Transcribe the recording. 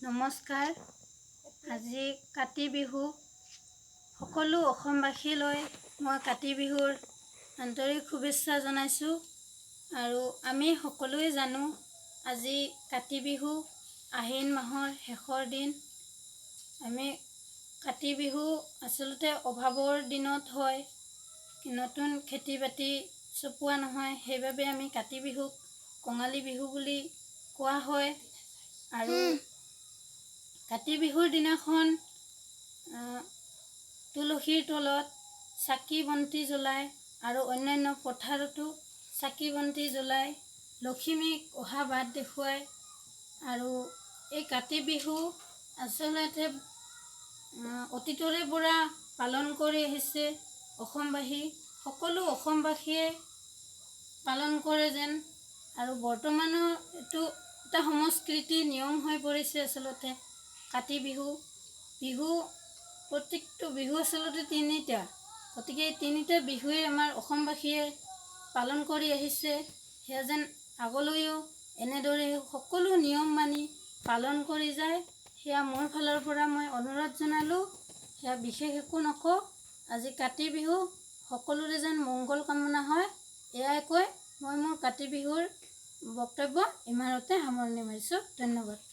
নমস্কাৰ। আজি কাতি বিহু। সকলো অসমবাসীলৈ মই কাতি বিহুৰ আন্তৰিক শুভেচ্ছা জনাইছোঁ। আৰু আমি সকলোৱে জানো আজি কাতি বিহু আহিন মাহৰ শেষৰ দিন। আমি কাতি বিহু আচলতে অভাৱৰ দিনত হয়, নতুন খেতি বাতি চপোৱা নহয়, সেইবাবে আমি কাতি বিহুক কঙালী বিহু বুলি কোৱা হয়। আৰু কাতি বিহুৰ দিনাখন তুলসীৰ তলত চাকি বন্তি জ্বলাই আৰু অন্যান্য পথাৰতো চাকি বন্তি জ্বলাই লখিমীক অহা বাট দেখুৱায়। আৰু এই কাতি বিহু আচলতে অতীতৰে পৰা পালন কৰি আহিছে অসমবাসী। সকলো অসমবাসীয়ে পালন কৰে যেন, আৰু বৰ্তমানৰ এইটো এটা সংস্কৃতি নিয়ম হৈ পৰিছে। আচলতে কাতি বিহু প্ৰত্যেকটো বিহু আচলতে তিনিটা, গতিকে এই তিনিটা বিহুৱে আমাৰ অসমবাসীয়ে পালন কৰি আহিছে। সেয়া যেন আগলৈও এনেদৰে সকলো নিয়ম মানি পালন কৰি যায়, সেয়া মোৰ ফালৰ পৰা মই অনুৰোধ জনালোঁ। সেয়া বিশেষ একো নকওঁ। আজি কাতি বিহু, সকলোৰে যেন মংগল কামনা হয়, এয়াই কৈ মই মোৰ কাতি বিহুৰ বক্তব্য ইমানতে সামৰণি মাৰিছোঁ। ধন্যবাদ।